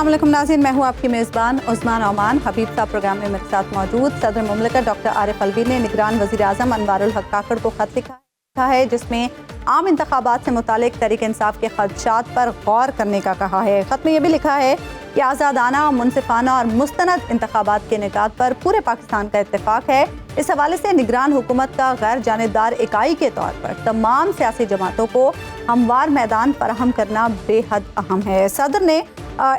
अस्सलाम वालेकुम नाज़रीन, मैं हूँ आपकी मेज़बान उस्मान ओमान। हबीब साहब प्रोग्राम में मेरे साथ मौजूद। सदर मुमलिकत डॉक्टर आरिफ अलवी ने निगरान वज़ीर आज़म अनवारुल हक काकड़ को ख़त लिखा है, जिसमें आम इंतखाबात से मुतालिक तहरीक इंसाफ के ख़दशात पर गौर करने का कहा है। ख़त में यह भी लिखा है कि आज़ादाना, मुनसिफाना और मुस्तनद इंतखाबात के इनेकाद पर पूरे पाकिस्तान का इत्तेफाक है। इस हवाले से निगरान हुकूमत का गैर जानिबदार इकाई के तौर पर तमाम सियासी जमातों को हमवार मैदान फराहम करना बेहद अहम है। सदर ने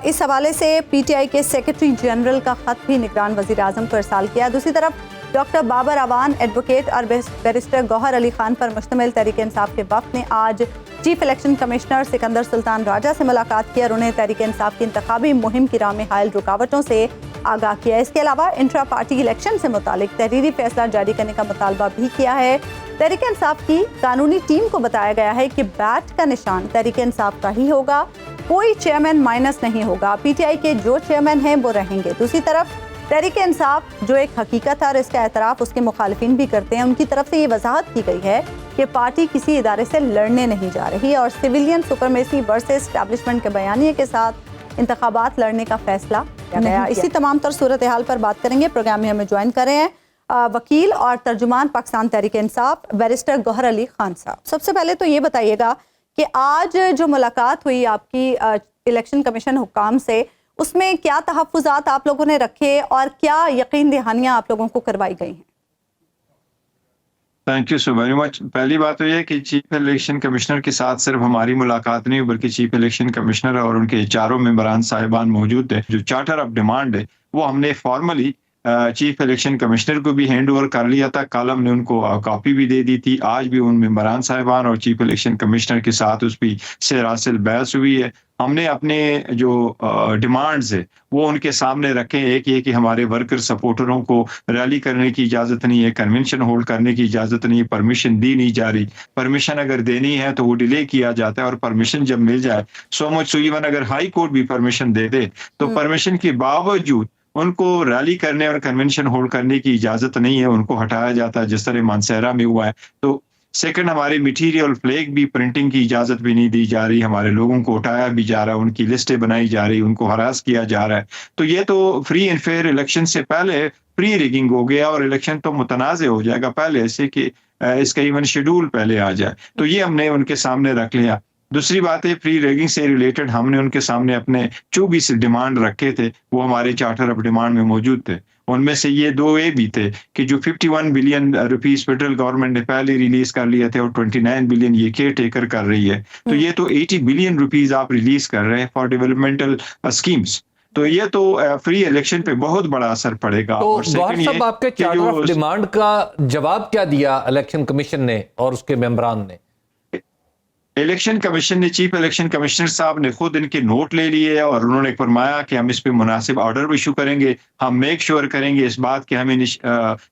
इस हवाले से PTI के सेक्रेटरी जनरल का ख़त भी निगरान वज़ीर आज़म को इरसाल किया। दूसरी तरफ डॉक्टर बाबर अवान, एडवोकेट और बैरिस्टर गौहर अली खान पर मुश्तमिल तहरीक इंसाफ के वफ़द ने आज chief election commissioner Sikandar Sultan Raja से मुलाकात की और उन्हें तहरीक इंसाफ की इंतखाबी मुहिम की राह में हायल रुकावटों से आगाह किया। इसके अलावा इंट्रा पार्टी इलेक्शन से मुतालिक तहरीरी फैसला जारी करने का मुतालबा भी किया है। तहरीक इंसाफ की कानूनी टीम को बताया गया है कि बैट का निशान तहरीक इंसाफ का ही होगा, कोई चेयरमैन माइनस नहीं होगा। PTI के जो चेयरमैन हैं वो रहेंगे। दूसरी तरफ तहरीक इंसाफ जो एक हकीकत है और इसका एतराफ़ उसके मुखालिफिन भी करते हैं, उनकी तरफ से ये वजाहत की गई है कि पार्टी किसी इदारे से लड़ने नहीं जा रही और सिविलियन सुपरमेसी वर्सेस एस्टैब्लिशमेंट के बयानिए के साथ इंतखाबात लड़ने का फैसला किया गया। इसी तमाम तर सूरत हाल पर बात करेंगे। प्रोग्राम में हमें ज्वाइन कर रहे हैं वकील और तर्जुमान पाकिस्तान तहरीक इंसाफ बैरिस्टर गौहर अली खान साहब। सबसे पहले तो ये बताइएगा कि आज जो मुलाकात हुई आपकी इलेक्शन कमीशन हुक्काम से, उसमें क्या तहफ़्फ़ुज़ात आप लोगों ने रखे और क्या यकीन दहानियाँ आप लोगों को करवाई गई हैं? Thank you so very much. पहली बात तो यह है कि चीफ इलेक्शन कमिश्नर के साथ सिर्फ हमारी मुलाकात नहीं, बल्कि चीफ इलेक्शन कमिश्नर और उनके चारों मेंबरान साहिबान मौजूद थे। जो चार्टर ऑफ डिमांड है वो हमने फॉर्मली चीफ इलेक्शन कमिश्नर को भी हैंड ओवर कर लिया था। कल हमने उनको कॉपी भी दे दी थी। आज भी उन मेंबरान साहिबान और चीफ इलेक्शन कमिश्नर के साथ उस पर सरासिल बहस हुई है। हमने अपने जो डिमांड्स है वो उनके सामने रखे। एक ये कि हमारे वर्कर सपोर्टरों को रैली करने की इजाज़त नहीं है, कन्वेंशन होल्ड करने की इजाज़त नहीं है, परमिशन दी नहीं जा रही। परमिशन अगर देनी है तो वो डिले किया जाता है और परमिशन जब मिल जाए, सो मच सो इवन अगर हाई कोर्ट भी परमिशन दे दे तो परमिशन के बावजूद उनको रैली करने और कन्वेंशन होल्ड करने की इजाज़त नहीं है, उनको हटाया जाता है, जिस तरह मानसेरा में हुआ है। तो सेकंड, हमारे मटीरियल फ्लैग भी प्रिंटिंग की इजाज़त भी नहीं दी जा रही, हमारे लोगों को उठाया भी जा रहा है, उनकी लिस्टें बनाई जा रही, उनको हरास किया जा रहा है। तो ये तो फ्री एंड फेयर इलेक्शन से पहले प्री रिगिंग हो गया और इलेक्शन तो मुतनाज़ हो जाएगा पहले से कि इसका इवन शेड्यूल पहले आ जाए। तो ये हमने उनके सामने रख लिया। दूसरी बात है, फ्री रेगिंग से रिलेटेड हमने उनके सामने अपने 24 डिमांड रखे थे, वो हमारे चार्टर ऑफ डिमांड में मौजूद थे। उनमें से ये 2 ए भी थे कि जो 51 बिलियन रुपीस फेडरल गवर्नमेंट ने पहले रिलीज कर लिए थे और 29 बिलियन ये केयर टेकर कर रही है, तो ये तो 80 बिलियन रुपीस आप रिलीज कर रहे हैं फॉर डेवलपमेंटल स्कीम्स। तो ये तो फ्री इलेक्शन पे बहुत बड़ा असर पड़ेगा। तो और सेकंड ये आपके चार्टर ऑफ डिमांड का जवाब क्या दिया इलेक्शन कमीशन ने और उसके मेंबरान ने? इलेक्शन कमीशन ने, चीफ इलेक्शन कमिश्नर साहब ने खुद इनके नोट ले लिए और उन्होंने फरमाया कि हम इस पे मुनासिब ऑर्डर इशू करेंगे। हम मेक श्योर करेंगे इस बात की हमें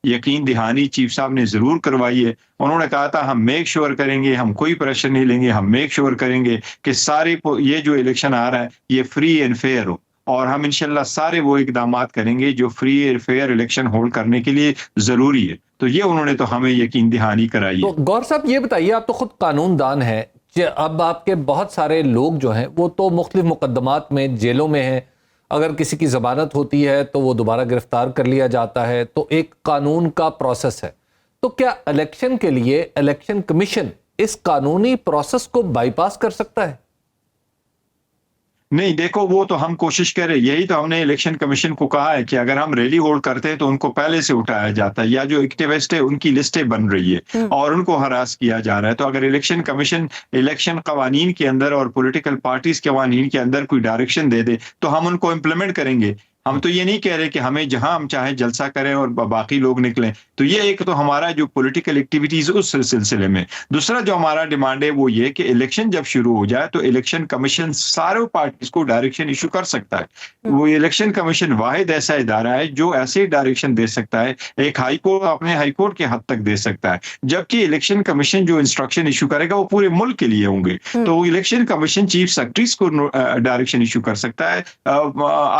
यकीन दहानी चीफ साहब ने जरूर करवाई है। उन्होंने कहा था हम मेक श्योर करेंगे, हम कोई प्रेशर नहीं लेंगे, हम मेक श्योर करेंगे कि सारे ये जो इलेक्शन आ रहा है ये फ्री एंड फेयर हो और हम इंशाल्लाह सारे वो इकदाम करेंगे जो free and fair election hold करने के लिए जरूरी है। तो ये उन्होंने तो हमें यकीन दहानी कराई है। तो गौर साहब ये बताइए, आप तो खुद कानूनदान हैं, अब आपके बहुत सारे लोग जो हैं वो तो मुख्तलिफ मुकदमात में जेलों में हैं। अगर किसी की ज़मानत होती है तो वो दोबारा गिरफ्तार कर लिया जाता है, तो एक कानून का प्रोसेस है। तो क्या इलेक्शन के लिए इलेक्शन कमीशन इस कानूनी प्रोसेस को बाईपास कर सकता है? नहीं, देखो वो तो हम कोशिश कर रहे हैं। यही तो हमने इलेक्शन कमीशन को कहा है कि अगर हम रैली होल्ड करते हैं तो उनको पहले से उठाया जाता है, या जो एक्टिविस्ट है उनकी लिस्टें बन रही है और उनको हरास किया जा रहा है। तो अगर इलेक्शन कमीशन इलेक्शन कवानीन के अंदर और पॉलिटिकल पार्टीज के कवानीन के अंदर कोई डायरेक्शन दे दे तो हम उनको इम्प्लीमेंट करेंगे। हम तो ये नहीं कह रहे कि हमें जहां हम चाहे जलसा करें और बाकी लोग निकलें। तो ये एक तो हमारा जो पॉलिटिकल एक्टिविटीज उस सिलसिले में। दूसरा जो हमारा डिमांड है वो ये कि इलेक्शन जब शुरू हो जाए तो इलेक्शन कमीशन सारे पार्टीज को डायरेक्शन इशू कर सकता है। वो इलेक्शन कमीशन वाहिद ऐसा इदारा है जो ऐसे डायरेक्शन दे सकता है, एक हाई कोर्ट अपने हाई कोर्ट के हद तक दे सकता है, जबकि इलेक्शन कमीशन जो इंस्ट्रक्शन इशू करेगा वो पूरे मुल्क के लिए होंगे। तो इलेक्शन कमीशन चीफ सेक्रेटरीज को डायरेक्शन इशू कर सकता है,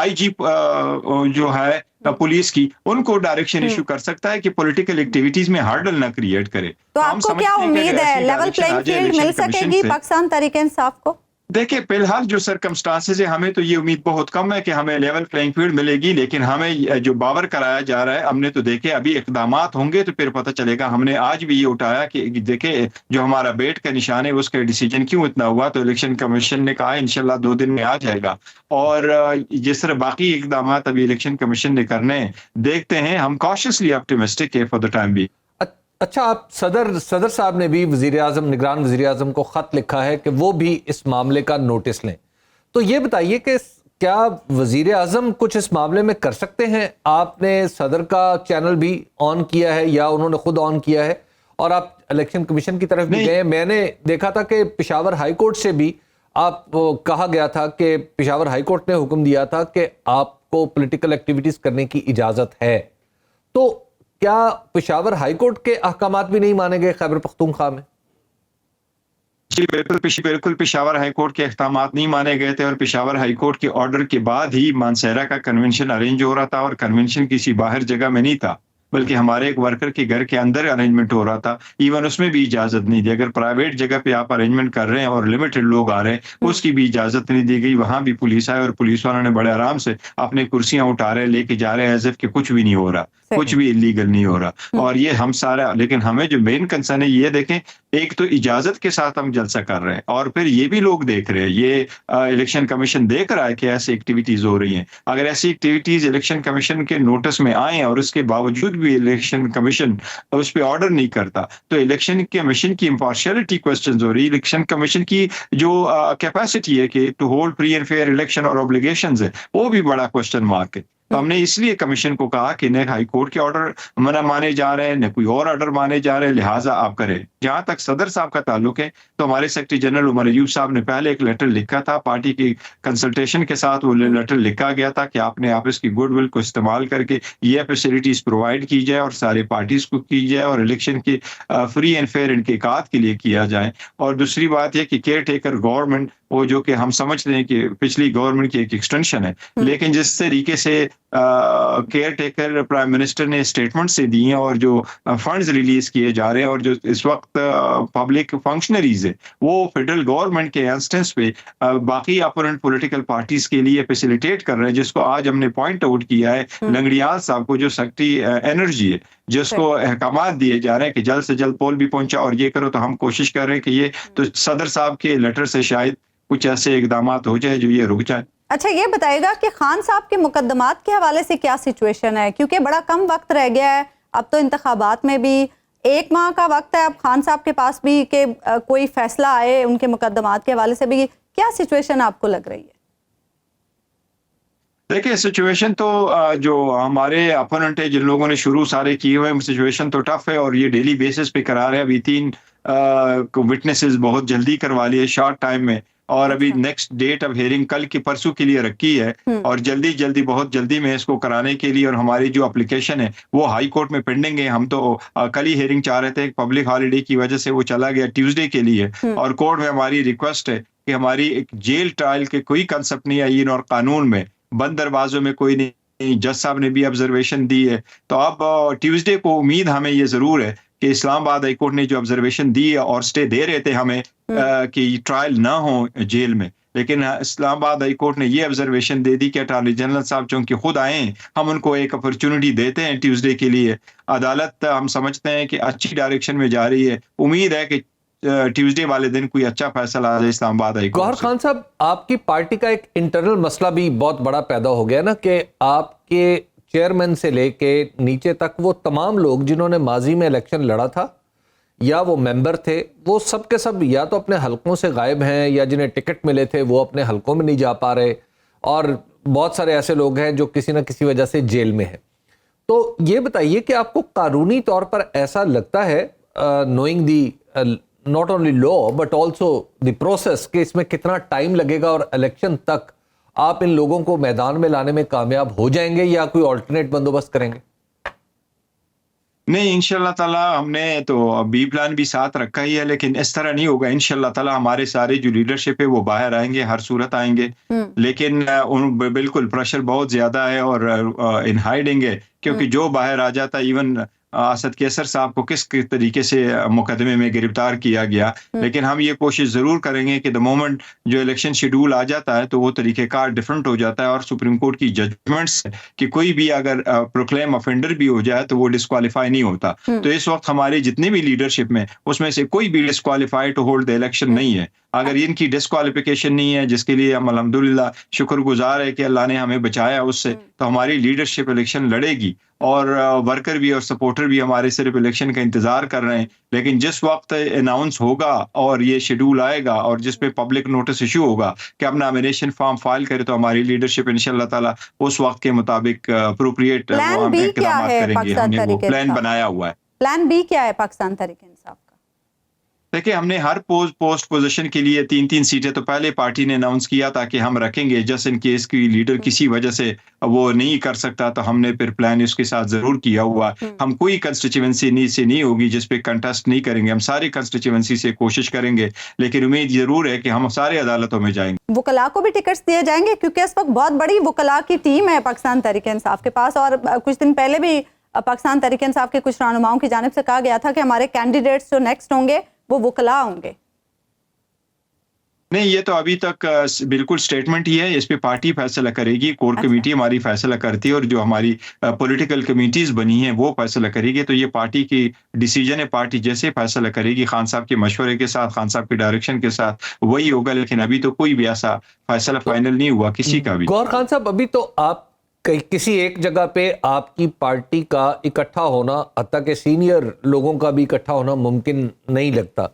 IG जो है पुलिस की उनको डायरेक्शन इशू कर सकता है कि पॉलिटिकल एक्टिविटीज में हर्डल ना क्रिएट करे। तो आपको क्या उम्मीद है लेवल प्लेइंग फील्ड मिल सकेगी पाकिस्तान तहरीक इंसाफ को? देखिए, फिलहाल जो सर्कमस्टांसेस है, हमें तो ये उम्मीद बहुत कम है कि हमें लेवल प्लेइंग फील्ड मिलेगी, लेकिन हमें जो बावर कराया जा रहा है, हमने तो देखे अभी इकदामात होंगे तो फिर पता चलेगा। हमने आज भी ये उठाया कि देखे जो हमारा बेट का निशान है उसका डिसीजन क्यों इतना हुआ, तो इलेक्शन कमीशन ने कहा इंशाल्लाह 2 दिन में आ जाएगा। और जिस तरह बाकी इकदामात अभी इलेक्शन कमीशन ने करने हैं, देखते हैं। हम कॉशियसली ऑप्टिमिस्टिक है फॉर द टाइम बी। अच्छा, आप सदर साहब ने भी वज़ीर-ए-आज़म, निगरान वज़ीर-ए-आज़म को ख़त लिखा है कि वो भी इस मामले का नोटिस लें। तो ये बताइए कि क्या वज़ीर-ए-आज़म कुछ इस मामले में कर सकते हैं? आपने सदर का चैनल भी ऑन किया है या उन्होंने खुद ऑन किया है, और आप इलेक्शन कमीशन की तरफ भी गए। मैंने देखा था कि पेशावर हाई कोर्ट से भी कहा गया था कि पेशावर हाई कोर्ट ने हुक्म दिया था कि आपको पॉलिटिकल एक्टिविटीज़ करने की इजाज़त है। तो क्या पेशावर हाई कोर्ट के अहकामात भी नहीं माने गए खैबर पख्तूनख्वा में? जी बिल्कुल पेशावर हाई कोर्ट के अहकामात नहीं माने गए थे, और पेशावर हाई कोर्ट के ऑर्डर के बाद ही मानसेरा का कन्वेंशन अरेंज हो रहा था, और कन्वेंशन किसी बाहर जगह में नहीं था, बल्कि हमारे एक वर्कर के घर के अंदर अरेंजमेंट हो रहा था। इवन उसमें भी इजाजत नहीं दी। अगर प्राइवेट जगह पे आप अरेंजमेंट कर रहे हैं और लिमिटेड लोग आ रहे हैं, उसकी भी इजाजत नहीं दी गई। वहां भी पुलिस आए और पुलिस वालों ने बड़े आराम से अपनी कुर्सियां उठा रहे लेके जा रहे हैं, एज इफ कि कुछ भी नहीं हो रहा, कुछ भी इलीगल नहीं हो रहा। और ये हम सारा, लेकिन हमें जो मेन कंसर्न है ये देखें, एक तो इजाजत के साथ हम जलसा कर रहे हैं, और फिर ये भी लोग देख रहे हैं, ये इलेक्शन कमीशन देख रहा है कि ऐसी एक्टिविटीज हो रही हैं। अगर ऐसी एक्टिविटीज इलेक्शन कमीशन के नोटिस में आए और उसके बावजूद भी इलेक्शन कमीशन उस पर ऑर्डर नहीं करता, तो इलेक्शन कमीशन की इम्पार्शियलिटी क्वेश्चन हो रही है। इलेक्शन कमीशन की जो कैपेसिटी है कि to hold free and fair election और ऑब्लिगेशंस है, वो भी बड़ा क्वेश्चन मार्क है। तो हमने इसलिए कमीशन को कहा कि न हाई कोर्ट के ऑर्डर मना माने जा रहे हैं, न कोई और ऑर्डर माने जा रहे हैं, लिहाजा आप करें। जहां तक सदर साहब का ताल्लुक है, तो हमारे सेक्रेटरी जनरल उमर अयूब साहब ने पहले एक लेटर लिखा था, पार्टी की कंसल्टेशन के साथ वो लेटर लिखा गया था कि आपने आप इसकी गुडविल को इस्तेमाल करके ये फैसिलिटीज प्रोवाइड की जाए और सारे पार्टीज को की जाए, और इलेक्शन की फ्री एंड फेयर इनकेकात के लिए किया जाए। और दूसरी बात यह कि केयर टेकर गवर्नमेंट, वो जो कि हम समझते हैं कि पिछली गवर्नमेंट की एक एक्सटेंशन है, लेकिन जिस तरीके से केयर टेकर प्राइम मिनिस्टर ने स्टेटमेंट से दी हैं और जो फंड्स रिलीज किए जा रहे हैं, और जो इस वक्त पब्लिक फंक्शनरीज है वो फेडरल गवर्नमेंट के इंस्टेंस पे बाकी अपोनेंट पॉलिटिकल पार्टीज के लिए फैसिलिटेट कर रहे हैं, जिसको आज हमने पॉइंट आउट किया है लंगड़ियाल साहब को, जो सेक्रेटरी एनर्जी है, जिसको अहकामात दिए जा रहे हैं कि जल्द से जल्द पोल भी पहुंचा और ये करो। तो हम कोशिश कर रहे हैं कि ये तो सदर साहब के लेटर से शायद कुछ ऐसे इकदामात हो जाए जो ये रुक जाए। अच्छा, ये बताएगा कि खान साहब के मुकदमात के हवाले से क्या सिचुएशन है, क्योंकि बड़ा कम वक्त रह गया है, अब तो इंतखाबात में भी 1 माह का वक्त है, अब खान साहब के पास भी कि कोई फैसला आए उनके मुकदमात के हवाले से भी, क्या सिचुएशन आपको लग रही है? देखिए, सिचुएशन तो जो हमारे अपोनेंट है, जिन लोगों ने शुरू सारे किए हुए, सिचुएशन तो टफ है, और ये डेली बेसिस पे करा रहे हैं। अभी 3 विटनेसेस बहुत जल्दी करवा लिए शॉर्ट टाइम में, और अभी नेक्स्ट डेट ऑफ हियरिंग कल की परसों के लिए रखी है, और जल्दी बहुत जल्दी में इसको कराने के लिए। और हमारी जो एप्लीकेशन है वो हाई कोर्ट में पेंडिंग है। हम तो कल ही हियरिंग चाह रहे थे, पब्लिक हॉलीडे की वजह से वो चला गया ट्यूसडे के लिए, और कोर्ट में हमारी रिक्वेस्ट है कि हमारी एक जेल ट्रायल के कोई कंसेप्ट नहीं है आईन और कानून में, बंद दरवाजों में कोई नहीं। जज साहब ने भी ऑब्जर्वेशन दी है, तो अब ट्यूसडे को उम्मीद हमें ये जरूर है कि इस्लामाबाद हाई कोर्ट ने जो ऑब्जर्वेशन दी है और स्टे दे रहे थे हमें कि ट्रायल ना हो जेल में, लेकिन इस्लामाबाद हाई कोर्ट ने ये ऑब्जर्वेशन दे दी कि अटॉर्नी जनरल साहब चूंकि खुद आए, हम उनको एक अपॉर्चुनिटी देते हैं ट्यूसडे के लिए। अदालत हम समझते हैं कि अच्छी डायरेक्शन में जा रही है, उम्मीद है कि ट्यूसडे वाले दिन कोई अच्छा फैसला आ जाए इस्लामाबाद हाई कोर्ट। गौहर खान साहब, आपकी पार्टी का एक इंटरनल मसला भी बहुत बड़ा पैदा हो गया ना, कि आपके चेयरमैन से लेके नीचे तक वो तमाम लोग जिन्होंने माजी में इलेक्शन लड़ा था या वो मेंबर थे, वो सब के सब या तो अपने हलकों से गायब हैं, या जिन्हें टिकट मिले थे वो अपने हलकों में नहीं जा पा रहे, और बहुत सारे ऐसे लोग हैं जो किसी न किसी वजह से जेल में हैं। तो ये बताइए कि आपको कानूनी तौर पर ऐसा लगता है, knowing the not only law but also the process, कि इसमें कितना टाइम लगेगा और इलेक्शन तक आप इन लोगों को मैदान में लाने में कामयाब हो जाएंगे, या कोई ऑल्टरनेट बंदोबस्त करेंगे? नहीं, इंशाल्लाह ताला हमने तो बी प्लान भी साथ रखा ही है, लेकिन इस तरह नहीं होगा। इंशाल्लाह ताला हमारे सारे जो लीडरशिप है वो बाहर आएंगे, हर सूरत आएंगे, लेकिन बिल्कुल प्रेशर बहुत ज्यादा है और इन हाइडिंग है, क्योंकि जो बाहर आ जाता है, इवन असद कैसर साहब को किस तरीके से मुकदमे में गिरफ्तार किया गया, लेकिन हम ये कोशिश ज़रूर करेंगे कि द मोमेंट जो इलेक्शन शेड्यूल आ जाता है तो वो तरीक़ेकार डिफरेंट हो जाता है और सुप्रीम कोर्ट की जजमेंट्स कि कोई भी अगर प्रोक्लेम ऑफेंडर भी हो जाए तो वो डिस्क्वालीफाई नहीं होता। तो इस वक्त हमारे जितने भी लीडरशिप में उसमें से कोई भी disqualified to hold the election नहीं है। अगर इनकी डिस्क्वालिफिकेशन नहीं है, जिसके लिए हम अल्हम्दुलिल्लाह शुक्रगुजार है कि अल्लाह ने हमें बचाया उससे, तो हमारी लीडरशिप इलेक्शन लड़ेगी और वर्कर भी और सपोर्टर भी हमारे सिर्फ इलेक्शन का इंतजार कर रहे हैं। लेकिन जिस वक्त अनाउंस होगा और ये शेड्यूल आएगा और जिस पे पब्लिक नोटिस इशू होगा कि अब नॉमिनेशन फॉर्म फाइल करे, तो हमारी लीडरशिप इंशाल्लाह ताला उस वक्त के मुताबिक अप्रोप्रिएट इक़दाम करेंगे। हमने वो प्लान बनाया हुआ है। प्लान बी क्या है पाकिस्तान तहरीक इंसाफ का? देखिए, हमने हर पोस्ट पोजीशन के लिए 3-3 सीटें तो पहले पार्टी ने अनाउंस किया था कि हम रखेंगे, जस्ट इन केस की लीडर किसी वजह से वो नहीं कर सकता तो हमने फिर प्लान इसके साथ जरूर किया हुआ। हम कोई कंस्टिट्यूएंसी से नहीं होगी जिस पे कंटेस्ट नहीं करेंगे, हम सारी कंस्टिट्यूएंसी से कोशिश करेंगे, लेकिन उम्मीद जरूर है कि हम सारे अदालतों में जाएंगे। वकला को भी टिकट्स दिए जाएंगे क्योंकि इस वक्त बहुत बड़ी वकला की टीम है पाकिस्तान तहरीक इंसाफ के पास, और कुछ दिन पहले भी पाकिस्तान तहरीक इंसाफ के कुछ रहनुमाओं की जानिब से कहा गया था कि हमारे कैंडिडेट्स जो नेक्स्ट होंगे वो वकला होंगे। नहीं, ये तो अभी तक बिल्कुल स्टेटमेंट ही है, इस पे पार्टी फैसला करेगी, कोर कमेटी हमारी फैसला करती है और जो हमारी पॉलिटिकल कमेटीज बनी हैं वो फैसला करेगी। तो ये पार्टी की डिसीजन है, पार्टी जैसे फैसला करेगी खान साहब के मशवरे के साथ, खान साहब के डायरेक्शन के साथ वही होगा। लेकिन अभी तो कोई भी ऐसा फैसला फाइनल नहीं हुआ किसी का भी। गौहर खान साहब, अभी तो आप किसी एक जगह पे आपकी पार्टी का इकट्ठा होना, हत्ता के सीनियर लोगों का भी इकट्ठा होना मुमकिन नहीं लगता,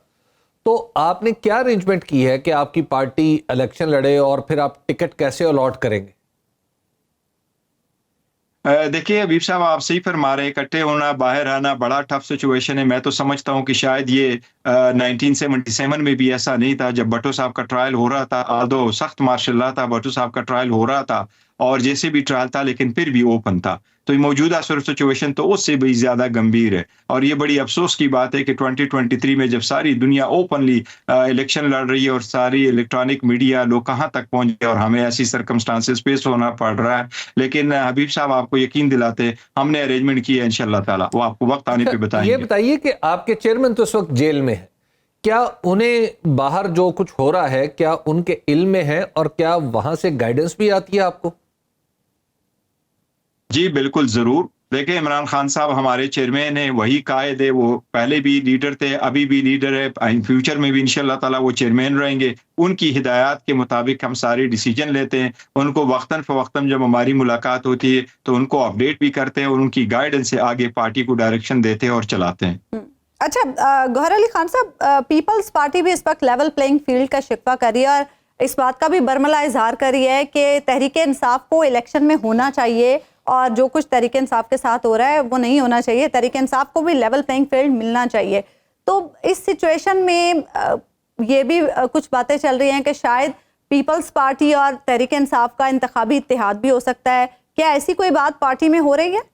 तो आपने क्या अरेंजमेंट की है कि आपकी पार्टी इलेक्शन लड़े और फिर आप टिकट कैसे अलॉट करेंगे? देखिए हबीब साहब, आप सही फरमा रहे हैं, इकट्ठे होना, बाहर आना बड़ा टफ सिचुएशन है। मैं तो समझता हूं कि शायद ये 1977 में भी ऐसा नहीं था जब भट्टो साहब का ट्रायल हो रहा था। आदो सख्त मार्शल लॉ था, भट्टो साहब का ट्रायल हो रहा था और जैसे भी ट्रायल था लेकिन फिर भी ओपन था। तो ये मौजूदा सिचुएशन तो उससे भी ज्यादा गंभीर है और ये बड़ी अफसोस की बात है कि 2023 में जब सारी दुनिया ओपनली इलेक्शन लड़ रही है और सारी इलेक्ट्रॉनिक मीडिया लोग कहां तक पहुंचे और हमें ऐसी सर्कमस्टांसेस फेस होना पड़ रहा है। लेकिन हबीब साहब, आपको यकीन दिलाते हमने अरेंजमेंट किया है, इंशाल्लाह ताला वो आपको वक्त आने पे बताएंगे। ये बताइए कि आपके चेयरमैन तो इस वक्त जेल में है, क्या उन्हें बाहर जो कुछ हो रहा है क्या उनके इल्म में है और क्या वहां से गाइडेंस भी आती है आपको? जी बिल्कुल, जरूर। देखिए, इमरान खान साहब हमारे चेयरमैन हैं, वही कायद है, वो पहले भी लीडर थे, अभी भी लीडर है, इन फ्यूचर में भी इंशाल्लाह ताला वो चेयरमैन रहेंगे। उनकी हिदायत के मुताबिक हम सारे डिसीजन लेते हैं, उनको वक्तन फवक्तन जब हमारी मुलाकात होती है तो उनको अपडेट भी करते हैं और उनकी गाइडेंस से आगे पार्टी को डायरेक्शन देते हैं और चलाते हैं। अच्छा, गौहर अली खान साहब, पीपल्स पार्टी भी इस वक्त लेवल प्लेइंग फील्ड का शिकवा कर रही है और इस बात का भी बरमला इजहार कर रही है कि तहरीक इंसाफ को इलेक्शन में होना चाहिए और जो कुछ तहरीक इंसाफ के साथ हो रहा है वो नहीं होना चाहिए, तहरीक इंसाफ को भी लेवल प्लेइंग फील्ड मिलना चाहिए। तो इस सिचुएशन में ये भी कुछ बातें चल रही हैं कि शायद पीपल्स पार्टी और तहरीक इंसाफ का इंतखाबी इत्तेहाद भी हो सकता है। क्या ऐसी कोई बात पार्टी में हो रही है?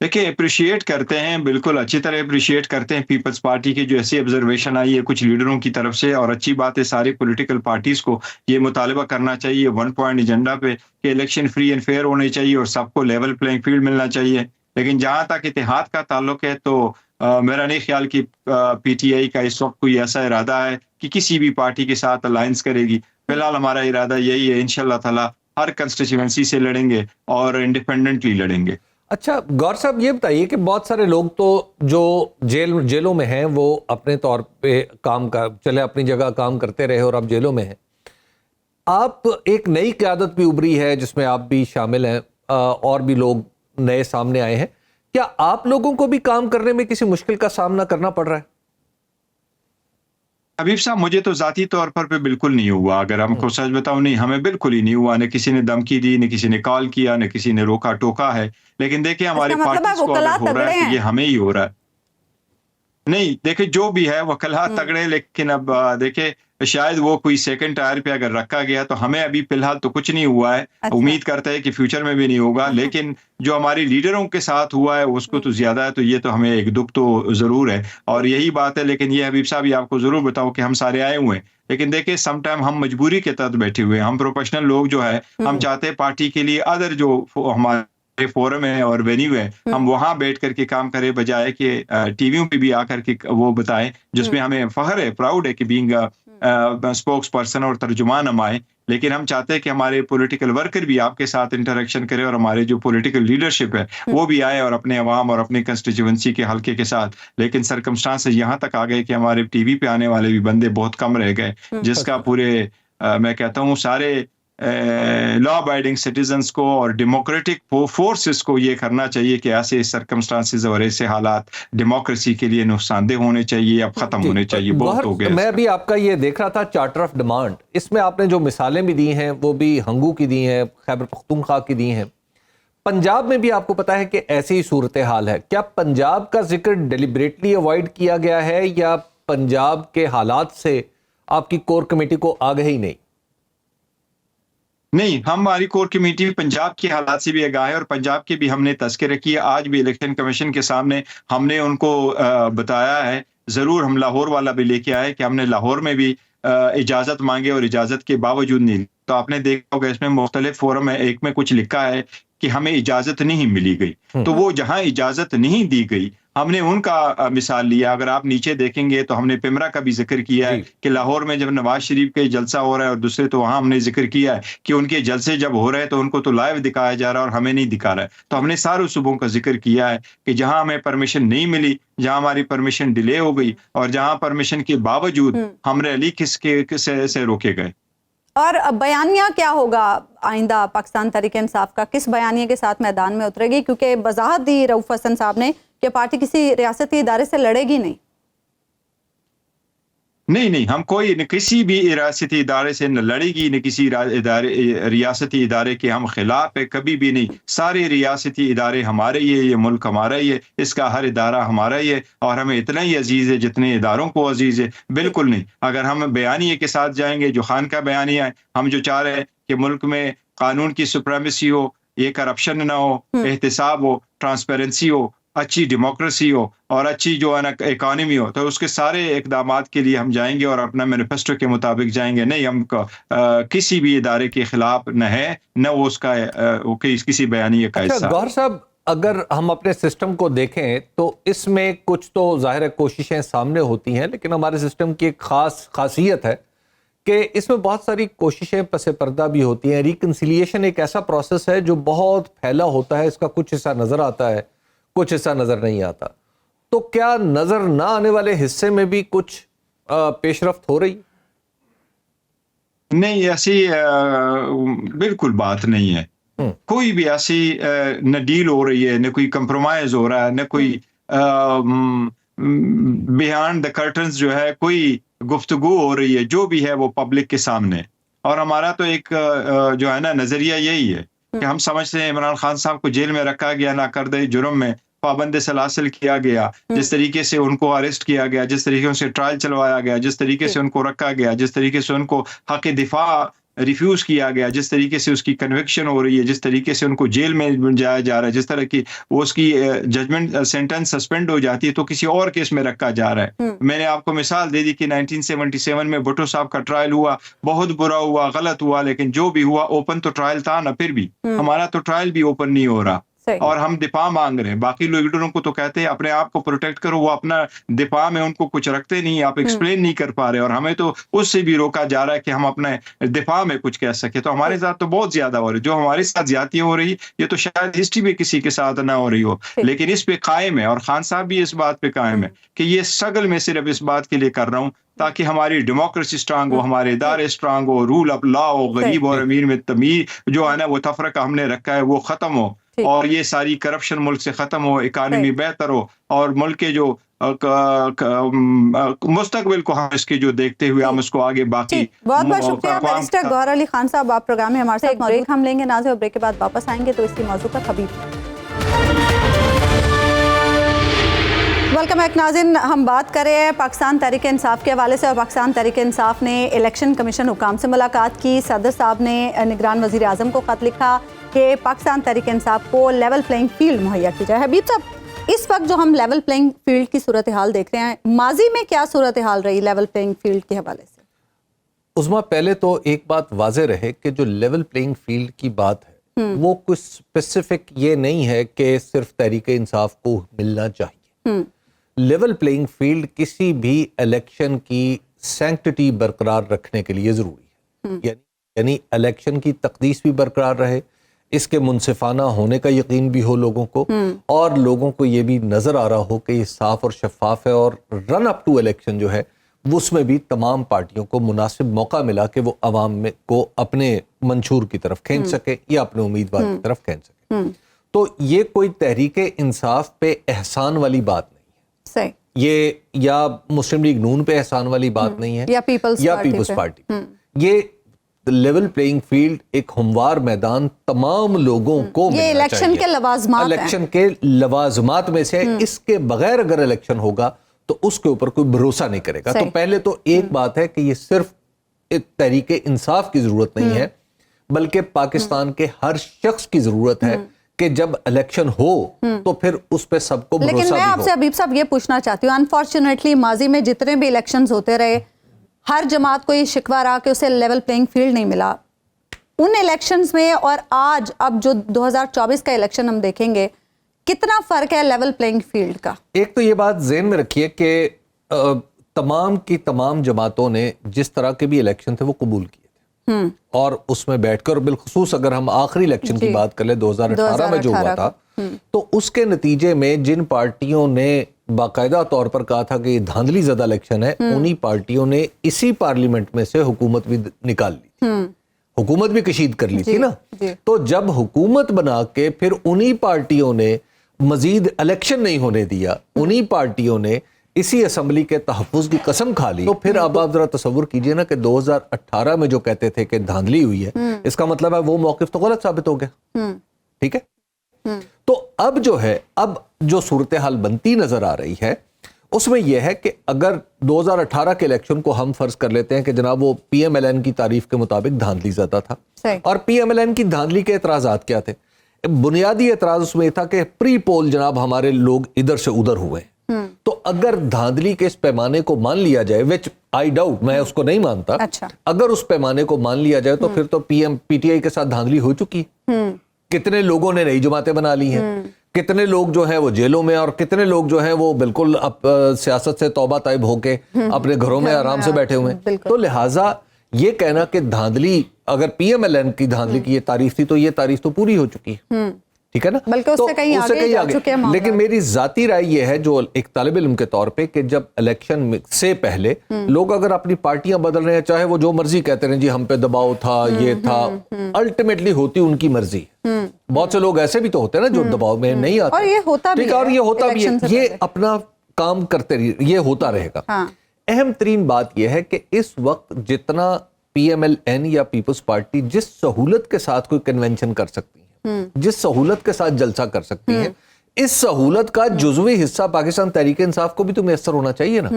देखिए, अप्रिशिएट करते हैं, बिल्कुल अच्छी तरह अप्रिशिएट करते हैं पीपल्स पार्टी की जो ऐसी ऑब्जर्वेशन आई है कुछ लीडरों की तरफ से, और अच्छी बात है सारी पॉलिटिकल पार्टीज को ये मुतालबा करना चाहिए 1 पॉइंट एजेंडा पे कि इलेक्शन फ्री एंड फेयर होने चाहिए और सबको लेवल प्लेइंग फील्ड मिलना चाहिए। लेकिन जहां तक इत्तेहाद का ताल्लुक है तो मेरा नहीं ख्याल कि पीटीआई का इस वक्त कोई ऐसा इरादा है कि किसी भी पार्टी के साथ अलायंस करेगी। फिलहाल हमारा इरादा यही है, इंशाल्लाह ताला हर कंस्टिट्यूएंसी से लड़ेंगे और इंडिपेंडेंटली लड़ेंगे। अच्छा गौर साहब, ये बताइए कि बहुत सारे लोग तो जो जेलों में हैं वो अपने तौर पे चले अपनी जगह काम करते रहे और अब जेलों में हैं। आप एक नई क़यादत भी उभरी है जिसमें आप भी शामिल हैं और भी लोग नए सामने आए हैं, क्या आप लोगों को भी काम करने में किसी मुश्किल का सामना करना पड़ रहा है? हबीब साहब, मुझे तो जाती तौर पर बिल्कुल नहीं हुआ, अगर हमको सच बताऊं, नहीं हमें बिल्कुल ही नहीं हुआ। न किसी ने धमकी दी, न किसी ने कॉल किया, न किसी ने रोका टोका है। लेकिन देखिए हमारी पार्टी को अगर हो रहा है तो ये हमें ही हो रहा है। नहीं, देखिए जो भी है वकला तगड़े, लेकिन अब देखिए शायद वो कोई सेकंड टायर पे अगर रखा गया तो हमें अभी फिलहाल तो कुछ नहीं हुआ है। अच्छा। उम्मीद करते हैं कि फ्यूचर में भी नहीं होगा, लेकिन जो हमारी लीडरों के साथ हुआ है उसको तो ज्यादा है, तो ये तो हमें एक दुख तो जरूर है और यही बात है। लेकिन ये हबीब साहब, ये आपको जरूर बताओ कि हम सारे आए हुए हैं, लेकिन देखिए सम टाइम हम मजबूरी के तहत बैठे हुए हैं। हम प्रोफेशनल लोग जो है, हम चाहते हैं पार्टी के लिए अदर जो हमारे फोरम है और वेन्यू है, हम वहां बैठ करके काम करें बजाय कि टीवियों पे भी आकर के वो बताएं, जिसमें हमें फख्र है, प्राउड है कि बीइंग स्पोक्स पर्सन और तर्जुमान हम आए। लेकिन हम चाहते हैं कि हमारे पॉलिटिकल वर्कर भी आपके साथ इंटरेक्शन करें और हमारे जो पॉलिटिकल लीडरशिप है वो भी आए और अपने अवाम और अपने कंस्टिट्यूएंसी के हल्के के साथ। लेकिन सर्कमस्टांसेस यहाँ तक आ गए कि हमारे टीवी पे आने वाले भी बंदे बहुत कम रह गए, जिसका पूरे मैं कहता हूँ सारे लॉ अबाइडिंग सिटीजन्स को और डेमोक्रेटिक फोर्सेस को ये करना चाहिए कि ऐसे सर्कमस्टांसेस और ऐसे हालात डेमोक्रेसी के लिए नुकसानदेह होने चाहिए, अब खत्म होने चाहिए, बहुत हो गया। मैं अभी आपका ये देख रहा था चार्टर ऑफ डिमांड, इसमें आपने जो मिसालें भी दी हैं वो भी हंगू की दी हैं, खैबर पख्तूनख्वा की दी हैं। पंजाब में भी आपको पता है कि ऐसी ही सूरत हाल है। क्या पंजाब का जिक्र डेलिब्रेटली अवॉइड किया गया है या पंजाब के हालात से आपकी कोर कमेटी को आगे ही नहीं? नहीं, हमारी कोर कमेटी पंजाब के हालात से भी आगाह है और पंजाब के भी हमने तस्करे किए। आज भी इलेक्शन कमीशन के सामने हमने उनको बताया है, जरूर हम लाहौर वाला भी लेके आए कि हमने लाहौर में भी इजाजत मांगे और इजाजत के बावजूद नहीं। तो आपने देखा होगा इसमें मुख्तलिफ फोरम है, एक में कुछ लिखा है कि हमें इजाजत नहीं मिली गई, तो वो जहां इजाजत नहीं दी गई हमने उनका मिसाल लिया। अगर आप नीचे देखेंगे तो हमने पिमरा का भी जिक्र किया है कि लाहौर में जब नवाज शरीफ का जलसा हो रहा है और दूसरे तो वहां हमने जिक्र किया है कि उनके जलसे जब हो रहे हैं तो उनको तो लाइव दिखाया जा रहा है और हमें नहीं दिखा रहा है। तो हमने सारे सूबों का जिक्र किया है कि जहां हमें परमिशन नहीं मिली, जहां हमारी परमिशन डिले हो गई और जहां परमिशन के बावजूद हम रैली से रोके गए। और बयानिया क्या होगा आइंदा पाकिस्तान तहरीक इंसाफ का, किस बयानिया के साथ मैदान में उतरेगी? क्योंकि वजाहत दी रऊफ हसन साहब ने कि पार्टी किसी रियासती इदारे से लड़ेगी नहीं। नहीं, हम कोई न किसी भी रियासती इदारे से न लड़ेगी, न किसी रियासती इदारे के हम खिलाफ है, कभी भी नहीं। सारे रियासती इदारे हमारे ही है, ये मुल्क हमारा ही है, इसका हर इदारा हमारा ही है और हमें इतना ही अजीज है जितने इदारों को अजीज है। बिल्कुल नहीं, अगर हम बयानिए के साथ जाएंगे जो खान का बयानिया है, हम जो चाह रहे हैं कि मुल्क में कानून की सुप्रीमेसी हो, ये करप्शन ना हो, एहतिसाब हो, ट्रांसपेरेंसी हो, अच्छी डेमोक्रेसी हो और अच्छी जो है ना इकॉनमी हो, तो उसके सारे इकदामात के लिए हम जाएंगे और अपना मैनिफेस्टो के मुताबिक जाएंगे। नहीं, हम किसी भी इदारे के खिलाफ न है, न वो उसका किसी बयानिए का हिस्सा। गौहर साहब, अगर हम अपने सिस्टम को देखें तो इसमें कुछ तो जाहिर है कोशिशें सामने होती हैं, लेकिन हमारे सिस्टम की एक खासियत है कि इसमें बहुत सारी कोशिशें पसे पर्दा भी होती हैं। रिकन्सिलिएशन एक ऐसा प्रोसेस है जो बहुत फैला होता है, इसका कुछ हिस्सा नजर आता है, कुछ हिस्सा नजर नहीं आता। तो क्या नजर ना आने वाले हिस्से में भी कुछ पेशरफ्त हो रही? नहीं, ऐसी बिल्कुल बात नहीं है। कोई भी ऐसी न डील हो रही है, न कोई कंप्रोमाइज हो रहा है, न कोई बिहाइंड द कर्टन्स जो है कोई गुफ्तगू हो रही है। जो भी है वो पब्लिक के सामने। और हमारा तो एक जो है ना नजरिया यही है कि हम समझते हैं इमरान खान साहब को जेल में रखा गया, ना करदे जुर्म में पाबंद सलासिल किया गया, जिस तरीके से उनको अरेस्ट किया गया, जिस तरीके से ट्रायल चलवाया गया, जिस तरीके से उनको रखा गया, जिस तरीके से उनको हक दिफा रिफ्यूज किया गया, जिस तरीके से उसकी कन्विक्शन हो रही है, जिस तरीके से उनको जेल में जाया जा रहा है, जिस तरह की वो उसकी जजमेंट सेंटेंस सस्पेंड हो जाती है तो किसी और केस में रखा जा रहा है। मैंने आपको मिसाल दे दी कि 1977 में भुट्टो साहब का ट्रायल हुआ, बहुत बुरा हुआ, गलत हुआ, लेकिन जो भी हुआ ओपन तो ट्रायल था ना, फिर भी हमारा तो ट्रायल भी ओपन नहीं हो रहा और हम दिफा मांग रहे हैं। बाकी लीडरों को तो कहते हैं अपने आप को प्रोटेक्ट करो, वो अपना दिफा में उनको कुछ रखते नहीं, आप एक्सप्लेन नहीं कर पा रहे और हमें तो उससे भी रोका जा रहा है कि हम अपने दिफा में कुछ कह सके। तो हमारे साथ तो बहुत ज्यादा हो रही, जो हमारे साथ ज्यादतियां हो रही ये तो शायद हिस्ट्री में किसी के साथ ना हो रही हो, लेकिन इस पे कायम है और खान साहब भी इस बात पे कायम है कि ये स्ट्रगल में सिर्फ इस बात के लिए कर रहा हूँ ताकि हमारी डेमोक्रेसी स्ट्रांग हो, हमारे इदारे स्ट्रांग हो, रूल ऑफ लॉ हो, गरीब और अमीर में तमीज जो है ना वो तफरका हमने रखा है वो खत्म हो और ये सारी करप्शन मुल्क से खत्म हो, इकानमी बेहतर हो और मुल्क के जो मुस्तकबिल को हम इसके जो देखते हुए हम उसको आगे बाकी। बहुत बहुत शुक्रिया बैरिस्टर गौहर अली खान साहब, आप प्रोग्राम में हमारे साथ मौजूद। हम लेंगे नाज़िर और ब्रेक के बाद वापस आएंगे तो इसी मौजू पर खबीर। वेलकम बैक नाज़रीन, हम बात कर रहे हैं पाकिस्तान तहरीक इंसाफ के हवाले से और पाकिस्तान तहरीक इंसाफ ने इलेक्शन कमीशन हुकाम से मुलाकात की। सदर साहब ने निगरान वज़ीर आज़म को ख़त लिखा कि पाकिस्तान तहरीक इंसाफ को लेवल प्लेइंग फील्ड मुहैया की जाए। हबीब साहब, इस वक्त जो हम लेवल प्लेइंग फील्ड की सूरत हाल देख रहे हैं, माजी में क्या सूरत हाल रही लेवल प्लेइंग फील्ड के हवाले से? उस्मा, पहले तो एक बात वाज़े रहे कि जो लेवल प्लेइंग फील्ड की बात है वो कुछ स्पेसिफिक ये नहीं है कि सिर्फ तहरीक इंसाफ को मिलना चाहिए। लेवल प्लेइंग फील्ड किसी भी इलेक्शन की सैंक्टिटी बरकरार रखने के लिए जरूरी है। यानी इलेक्शन की तकदीस भी बरकरार रहे, इसके मुनसिफाना होने का यकीन भी हो लोगों को, और लोगों को ये भी नजर आ रहा हो कि ये साफ और शफाफ है, और रन अप टू इलेक्शन जो है उसमें भी तमाम पार्टियों को मुनासिब मौका मिला कि वो अवाम में को अपने मंशूर की तरफ खींच सके या अपने उम्मीदवार की तरफ खींच सके। तो ये कोई तहरीके इंसाफ पे एहसान वाली बात नहीं है, सही, ये या मुस्लिम लीग नून पे एहसान वाली बात नहीं है, या पीपल्स पार्टी। ये लेवल प्लेइंग फील्ड, एक हमवार मैदान तमाम लोगों को ये इलेक्शन के लवाजमात इलेक्शन के लवाजमात में से, इसके बगैर अगर इलेक्शन होगा तो उसके ऊपर कोई भरोसा नहीं करेगा। तो पहले तो एक बात है कि ये सिर्फ एक तरीके इंसाफ की जरूरत नहीं है, बल्कि पाकिस्तान के हर शख्स की जरूरत है कि जब इलेक्शन हो तो फिर उस पे सबको भरोसा भी हो। लेकिन मैं आपसे हबीब साहब ये पूछना चाहती हूँ, अनफॉर्चुनेटली माजी में जितने भी इलेक्शंस होते रहे, हर जमात को ये शिकवा रहा कि उसे लेवल प्लेइंग फील्ड नहीं मिला। उन इलेक्शंस में और आज अब जो 2024 का इलेक्शन हम देखेंगे, कितना फर्क है लेवल प्लेइंग फील्ड का? एक तो ये बात ज़हन में रखिए कि तमाम की तमाम जमातों ने जिस तरह के भी इलेक्शन थे वो कबूल किए थे, और उसमें बैठकर, बिलखुसूस अगर हम आखिरी इलेक्शन की बात कर ले 2018 में जो हुआ था, तो उसके नतीजे में जिन पार्टियों ने बाकायदा तौर पर कहा था कि ये धांधली ज़्यादा इलेक्शन है, उन्हीं पार्टियों ने इसी पार्लियामेंट में से हुकूमत भी निकाल ली, हुकूमत भी कशीद कर ली थी ना। तो जब हुकूमत बना के फिर उन्हीं पार्टियों ने मजीद इलेक्शन नहीं होने दिया, उन्हीं पार्टियों ने इसी असेंबली के तहफ़्फ़ुज़ की कसम खा ली, तो फिर अब आप जरा तसव्वुर कीजिए ना कि 2018 में जो कहते थे कि धांधली हुई है, इसका मतलब है वो मौक़िफ़ तो गलत साबित हो गया। ठीक है, तो अब जो है, अब जो सूरत हाल बनती नजर आ रही है उसमें यह है कि अगर 2018 के इलेक्शन को हम फर्ज कर लेते हैं कि जनाब वो PMLN की तारीफ के मुताबिक धांधली ज़्यादा था, और PMLN की धांधली के एतराज़ात क्या थे? बुनियादी एतराज उसमें यह था कि प्री पोल जनाब हमारे लोग इधर से उधर हुए। तो अगर धांधली के इस पैमाने को मान लिया जाए, विच आई डाउट, मैं उसको नहीं मानता, अगर उस पैमाने को मान लिया जाए तो फिर तो PTI के साथ धांधली हो चुकी है। कितने लोगों ने नई जमातें बना ली हैं, कितने लोग जो हैं वो जेलों में, और कितने लोग जो हैं वो बिल्कुल सियासत से तौबा ताइब होके अपने घरों में आराम से बैठे हुए हैं। तो लिहाजा ये कहना कि धांधली, अगर PMLN की धांधली की ये तारीफ थी तो ये तारीफ तो पूरी हो चुकी है, ठीक है ना, बल्कि उससे कहीं आगे। लेकिन मेरी जाती राय ये है, जो एक तालिब इल्म के तौर पे, कि जब इलेक्शन से पहले लोग अगर अपनी पार्टियां बदल रहे हैं, चाहे वो जो मर्जी कहते रहे, जी हम पे दबाव था, ये था, अल्टीमेटली होती उनकी मर्जी। बहुत से लोग ऐसे भी तो होते हैं ना जो दबाव में नहीं आते, और ये होता भी है, ये अपना काम करते रहिए, ये होता रहेगा। अहम तरीन बात यह है कि इस वक्त जितना PMLN या पीपल्स पार्टी जिस सहूलत के साथ कोई कन्वेंशन कर सकती है, जिस सहूलत के साथ जलसा कर सकती है, इस सहूलत का जुज़वी हिस्सा पाकिस्तान तहरीक इंसाफ को भी तो मैसर होना चाहिए ना।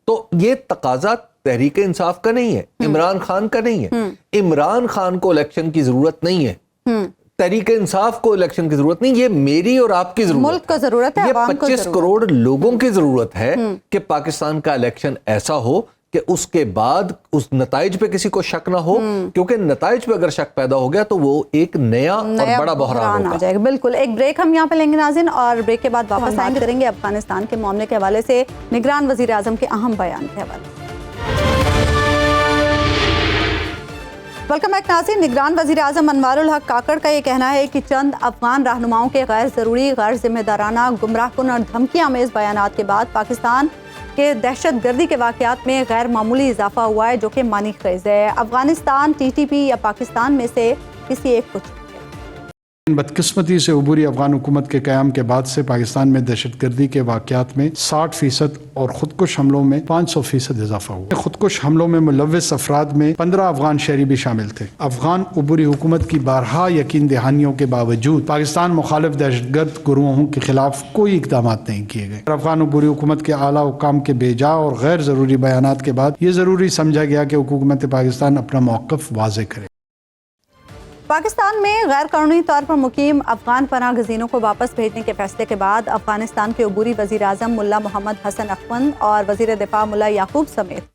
तो ये तकाजा तहरीक इंसाफ का नहीं है, इमरान खान का नहीं है। इमरान खान को इलेक्शन की जरूरत नहीं है, तहरीक इंसाफ को इलेक्शन की जरूरत नहीं, ये मेरी और आपकी जरूरत, मुल्क को जरूरत है, ये 25 करोड़ लोगों की जरूरत है कि पाकिस्तान का इलेक्शन ऐसा हो कि उसके बाद उस नताइज पे किसी को शक ना हो, क्योंकि नताइज पे अगर शक पैदा हो गया तो वो एक नया और बड़ा बहरान आ जाएगा। बिल्कुल, एक ब्रेक हम यहाँ पे लेंगे नाज़रीन, और ब्रेक के बाद वापस आएंगे, करेंगे अफगानिस्तान के मामले के हवाले से निगरान वजीर आजम के अहम बयान के हवाले से। वेलकम बैक नाज़रीन। निगरान वज़ीर आज़म अनवारुल हक काकड़ का ये कहना है कि चंद अफगान रहनुमाओं के गैर ज़रूरी, गैर जिम्मेदाराना, गुमराहकुन और धमकी आमेज़ बयानात के बाद पाकिस्तान के दहशतगर्दी के वाक़यात में गैर मामूली इजाफा हुआ है, जो कि मानी ख़ेज़ है। अफगानिस्तान TTP या पाकिस्तान में से किसी एक को बदकिस्मती से उबूरी अफगान हुकूमत के क़याम के बाद से पाकिस्तान में दहशतगर्दी के वाक़यात में 60% और खुदकुश हमलों में 500% इजाफा हुआ। खुदकुश हमलों में मुलव्विस अफराद में 15 अफगान शहरी भी शामिल थे। अफगान उबूरी हुकूमत की बारहा यकीन दहानियों के बावजूद पाकिस्तान मुखालिफ दहशतगर्द गुरुओं के खिलाफ कोई इकदाम नहीं किए गए। अफगान उबूरी हुकूमत के आला हुकाम के बेजा और गैर ज़रूरी बयानात के बाद ये ज़रूरी समझा गया कि हुकूमत पाकिस्तान अपना मौक़िफ़ वाज़ेह करे। पाकिस्तान में गैर कानूनी तौर पर मुकीम अफगान पनाह गज़ीनों को वापस भेजने के फैसले के बाद अफगानिस्तान के उबूरी वज़ीर आज़म मुल्ला मोहम्मद हसन अखवंद और वज़ीर दिफा मुल्ला याकूब समेत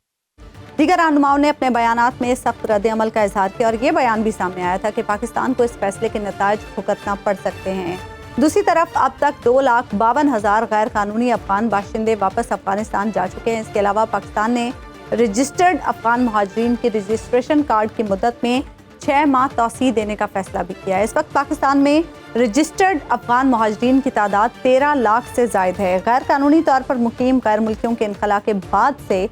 दीगर रहनुमाओं ने अपने बयानात में सख्त रद्द-ए-अमल का इजहार किया और ये बयान भी सामने आया था कि पाकिस्तान को इस फैसले के नताइज भुगतना पड़ सकते हैं। दूसरी तरफ अब तक 2,52,000 गैर कानूनी अफगान बाशिंदे वापस अफगानिस्तान जा चुके हैं। इसके अलावा पाकिस्तान ने रजिस्टर्ड अफगान महाजरीन की रजिस्ट्रेशन कार्ड की मुद्दत में 6 माह तौसीह देने का फैसला भी किया है। इस वक्त पाकिस्तान में रजिस्टर्ड अफगान महाजरीन की तादाद 13 लाख से जायद है। गैर कानूनी तौर पर मुकीम गैर मुल्कियों के इनखला के बाद से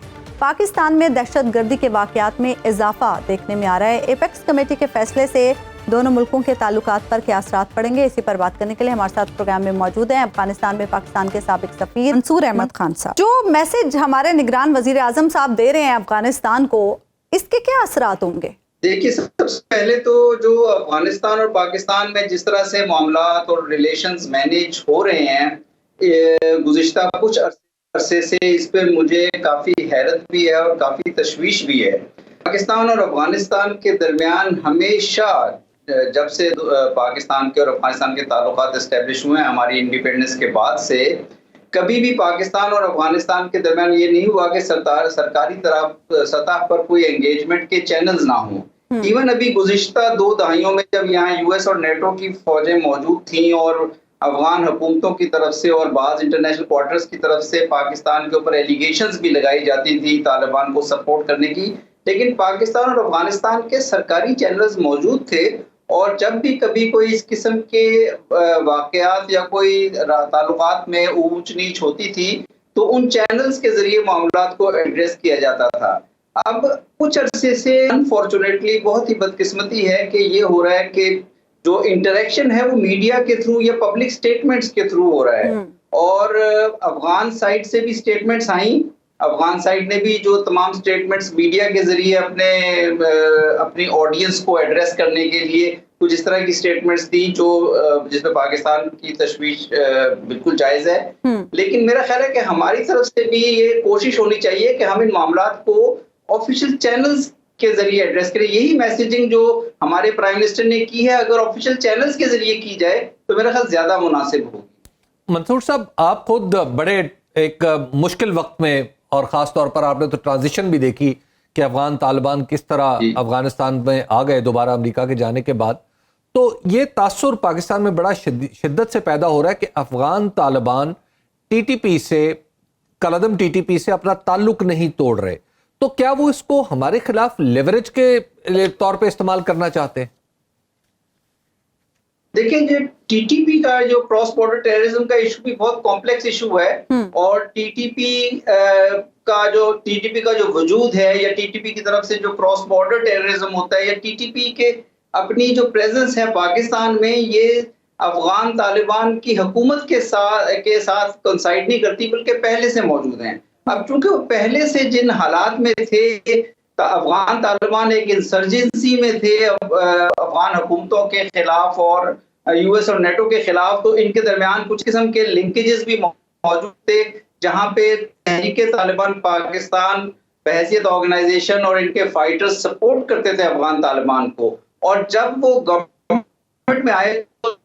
पाकिस्तान में दहशत गर्दी के वाक़यात में इजाफा देखने में आ रहा है। एपेक्स कमेटी के फैसले से दोनों मुल्कों के ताल्लुकात पर क्या असरात पड़ेंगे, इसी पर बात करने के लिए हमारे साथ प्रोग्राम में मौजूद हैं अफगानिस्तान में पाकिस्तान के साबिक सफीर मंसूर अहमद खान साहब। जो मैसेज हमारे निगरान वजीर आजम साहब दे रहे हैं अफगानिस्तान को, इसके क्या असरात होंगे? देखिए, सबसे पहले तो जो अफगानिस्तान और पाकिस्तान में जिस तरह से मामलात और रिलेशंस मैनेज हो रहे हैं गुज़िश्ता कुछ अरसे से, इस पे मुझे काफ़ी हैरत भी है और काफ़ी तशवीश भी है। पाकिस्तान और अफगानिस्तान के दरमियान हमेशा जब से पाकिस्तान के और अफगानिस्तान के ताल्लुकात इस्टेब्लिश हुए हैं हमारी इंडिपेंडेंस के बाद से, कभी भी पाकिस्तान और अफगानिस्तान के दरमियान ये नहीं हुआ कि सरकारी सतह पर कोई एंगेजमेंट के चैनल्स ना हों। इवन अभी गुज़िश्ता 2 दहाइयों में जब यहाँ यूएस और नेटो की फौजें मौजूद थीं और अफगान हुकूमतों की तरफ से और बाज़ इंटरनेशनल क्वार्टर्स की तरफ से पाकिस्तान के ऊपर एलिगेशंस भी लगाई जाती थी तालिबान को सपोर्ट करने की, लेकिन पाकिस्तान और अफगानिस्तान के सरकारी चैनल्स मौजूद थे और जब भी कभी कोई इस किस्म के वाक़यात या कोई ताल्लुकात में ऊंच नीच होती थी तो उन चैनल्स के जरिए मामलात को एड्रेस किया जाता था। अब कुछ अरसे से अनफॉर्चुनेटली बहुत ही बदकिस्मती है कि ये हो रहा है कि जो इंटरेक्शन है वो मीडिया के थ्रू या पब्लिक स्टेटमेंट्स के थ्रू हो रहा है और अफगान साइड से भी स्टेटमेंट्स आई। अफगान साइड ने भी जो तमाम स्टेटमेंट्स मीडिया के जरिए अपनी ऑडियंस को एड्रेस करने के लिए कुछ इस तरह की स्टेटमेंट्स दी जो जिसमें पाकिस्तान की तशवीश बिल्कुल जायज़ है, लेकिन मेरा ख्याल है कि हमारी तरफ से भी ये कोशिश होनी चाहिए कि हम इन मामलात को ऑफिशियल चैनल्स के जरिए एड्रेस करें। यही मैसेजिंग जो हमारे प्राइम मिनिस्टर ने की है, अगर ऑफिशियल चैनल्स के जरिए की जाए तो मेरा ख्याल ज्यादा मुनासिब होगी। मंसूर साहब, आप खुद बड़े एक मुश्किल वक्त में और ख़ास तौर पर आपने तो ट्रांजिशन भी देखी कि अफगान तालिबान किस तरह अफगानिस्तान में आ गए दोबारा अमेरिका के जाने के बाद, तो ये तासुर पाकिस्तान में बड़ा शिद्दत से पैदा हो रहा है कि अफगान तालिबान टीटीपी से कलअदम टीटीपी से अपना ताल्लुक नहीं तोड़ रहे, तो क्या वो इसको हमारे खिलाफ लेवरेज के तौर पे इस्तेमाल करना चाहते हैं? देखिए, जो टीटीपी का जो क्रॉस बॉर्डर टेररिज्म का इशू भी बहुत कॉम्प्लेक्स इशू है और टीटीपी का जो वजूद है या टीटीपी की तरफ से जो क्रॉस बॉर्डर टेररिज्म होता है या टीटीपी के अपनी जो प्रेजेंस है पाकिस्तान में, ये अफगान तालिबान की हुकूमत के साथ कंसाइड नहीं करती बल्कि पहले से मौजूद हैं। अब चूंकि वो पहले से जिन हालात में थे, अफगान तालिबान एक इंसर्जेंसी में थे अफगान हुकूमतों के खिलाफ और यूएस और नेटो के खिलाफ, तो इनके दरमियान कुछ किस्म के लिंकेजेस भी मौजूद थे जहां पे तहरीक तालिबान पाकिस्तान बहैसियत ऑर्गेनाइजेशन और इनके फाइटर्स सपोर्ट करते थे अफगान तालिबान को, और जब वो गवर्नमेंट में आए तो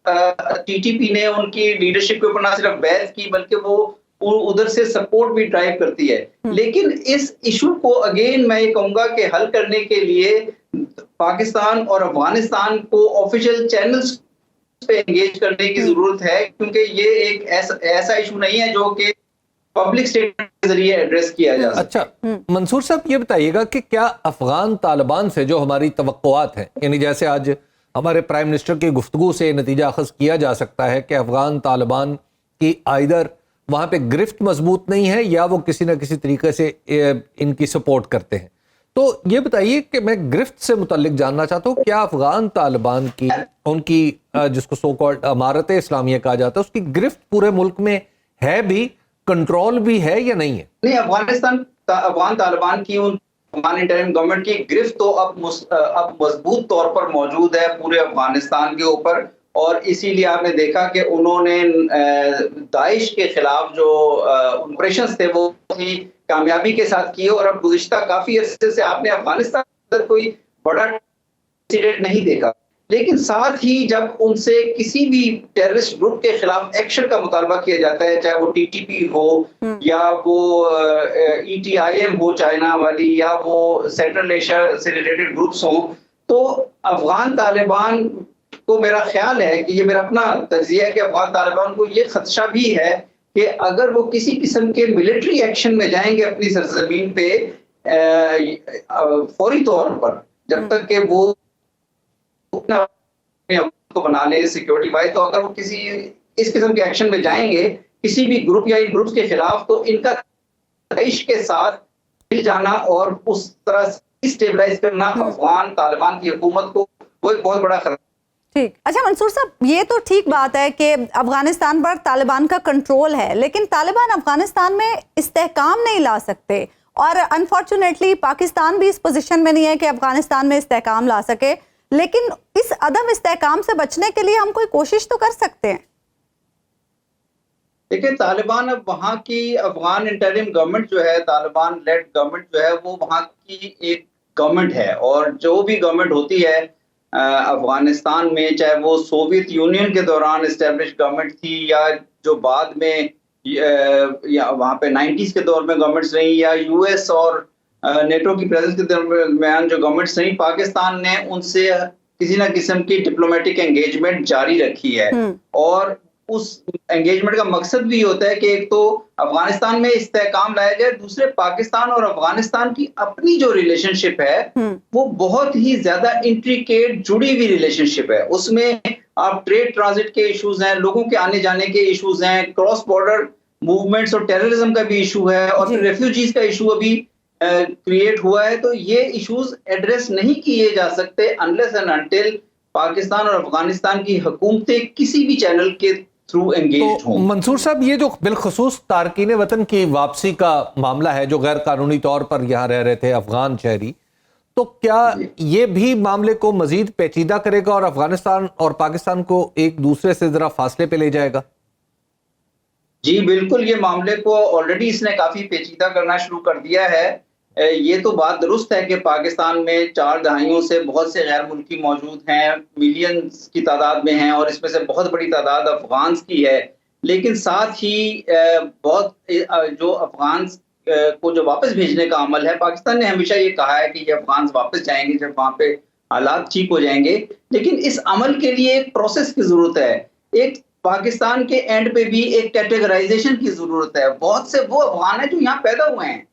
टीटीपी ने उनकी लीडरशिप के ऊपर ना सिर्फ बैत की बल्कि वो उधर से सपोर्ट भी ड्राइव करती है। लेकिन इस इशू को अगेन मैं ये कहूंगा कि हल करने के लिए पाकिस्तान और अफगानिस्तान को ऑफिशियल चैनल्स पे एंगेज करने की जरूरत है, क्योंकि ये एक ऐसा इशू नहीं है जो कि पब्लिक स्टेटमेंट के जरिए एड्रेस किया जा सकता। अच्छा मंसूर साहब, ये बताइएगा कि क्या अफगान तालिबान से जो हमारी तवक्कुआत हैं, यानी जैसे आज हमारे प्राइम मिनिस्टर की गुफ्तगू से नतीजा अखज़ किया जा सकता है कि अफगान तालिबान की आइदर वहाँ पे गिरफ्त मजबूत नहीं है या वो किसी न किसी तरीके से इनकी सपोर्ट करते हैं, तो ये बताइए कि मैं गिरफ्त से मुतल्लिक जानना चाहता हूँ, क्या अफगान तालिबान की उनकी जिसको सो कॉल्ड अमारत इस्लामिया कहा जाता है, उसकी गिरफ्त पूरे मुल्क में है भी, कंट्रोल भी है या नहीं है? नहीं, अफगान तालिबान की उन अफगान इंटरिम गवर्नमेंट की गिरफ्त तो अब मजबूत तौर पर मौजूद है पूरे अफगानिस्तान के ऊपर, और इसीलिए आपने देखा कि उन्होंने दाइश के खिलाफ जो ऑपरेशंस थे वो ही कामयाबी के साथ किए, और अब गुज़िश्ता काफी अरसे से आपने अफगानिस्तान में कोई बड़ा इंसिडेंट नहीं देखा। लेकिन साथ ही जब उनसे किसी भी टेररिस्ट ग्रुप के खिलाफ एक्शन का मुतालबा किया जाता है, चाहे वो टीटीपी हो या वो ETIM हो चाइना वाली, या वो सेंट्रल एशिया से रिलेटेड ग्रुप्स हो, तो अफगान तालिबान को मेरा ख्याल है कि ये मेरा अपना तज्जिया है कि अफगान तालिबान को ये खदशा भी है कि अगर वो किसी किस्म के मिलिट्री एक्शन में जाएंगे अपनी सरजमीन पे फौरी तौर पर, जब तक कि वो को बना ले सिक्योरिटी वाइज, तो अगर वो किसी इस किस्म के एक्शन में जाएंगे किसी भी ग्रुप या इन ग्रुप्स के खिलाफ, तो इनका देश के साथ मिल जाना और उस तरह से स्टेबलाइज करना अफगान तालिबान की हुकूमत को वो एक बहुत बड़ा खतरा। ठीक। अच्छा मंसूर साहब, ये तो ठीक बात है कि अफगानिस्तान पर तालिबान का कंट्रोल है, लेकिन तालिबान अफगानिस्तान में इस्तेहकाम नहीं ला सकते, और अनफॉर्चुनेटली पाकिस्तान भी इस पोजीशन में नहीं है कि अफगानिस्तान में इस्तेहकाम ला सके। लेकिन इस अदम इस्तेहकाम से बचने के लिए हम कोई कोशिश तो कर सकते हैं। देखिए, तालिबान अब वहाँ की अफगान इंटरिम गवर्नमेंट जो है, तालिबान लेड गवर्नमेंट जो है, वो वहाँ की एक गवर्नमेंट है, और जो भी गवर्नमेंट होती है अफगानिस्तान में, चाहे वो सोवियत यूनियन के दौरान इस्टेब्लिश गवर्नमेंट थी या जो बाद में या वहाँ पे 90s के दौर में गवर्नमेंट्स रही, या US और नेटो की प्रेजेंस के दरमियान जो गवर्नमेंट्स रही, पाकिस्तान ने उनसे किसी ना किस्म की डिप्लोमेटिक एंगेजमेंट जारी रखी है। और उस एंगेजमेंट का मकसद भी होता है कि एक तो अफगानिस्तान में इस्तेहकाम लाया जाए, दूसरे पाकिस्तान और अफगानिस्तान की अपनी जो रिलेशनशिप है वो बहुत ही ज्यादा इंट्रिकेट जुड़ी हुई रिलेशनशिप है। उसमें आप ट्रेड ट्रांजिट के इश्यूज हैं, लोगों के आने जाने के इश्यूज हैं, क्रॉस बॉर्डर मूवमेंट्स और टेररिज्म का भी इशू है, और फिर रेफ्यूजीज का इशू अभी क्रिएट हुआ है। तो ये इश्यूज एड्रेस नहीं किए जा सकते अनलेस एंड अनटिल पाकिस्तान और अफगानिस्तान की हुकूमतें किसी भी चैनल के थ्रू एंगेज हों। मंसूर साहब, ये जो बिलखुसूस तारकीन वतन की वापसी का मामला है, जो गैर कानूनी तौर पर यहाँ रह रहे थे अफगान शहरी, तो क्या ये भी मामले को मजीद पेचीदा करेगा और अफगानिस्तान और पाकिस्तान को एक दूसरे से जरा फासले पे ले जाएगा? जी बिल्कुल, ये मामले को ऑलरेडी इसने काफी पेचीदा करना शुरू कर दिया है। ये तो बात दुरुस्त है कि पाकिस्तान में 4 दहाइयों से बहुत से गैर मुल्की मौजूद हैं, मिलियंस की तादाद में हैं, और इसमें से बहुत बड़ी तादाद अफगान की है। लेकिन साथ ही बहुत जो अफगान को जो वापस भेजने का अमल है, पाकिस्तान ने हमेशा ये कहा है कि ये अफगान वापस जाएंगे जब वहाँ पे हालात ठीक हो जाएंगे, लेकिन इस अमल के लिए एक प्रोसेस की जरूरत है। एक पाकिस्तान के एंड पे भी एक कैटेगराइजेशन की जरूरत है। बहुत से वो अफगान है जो यहाँ पैदा हुए हैं,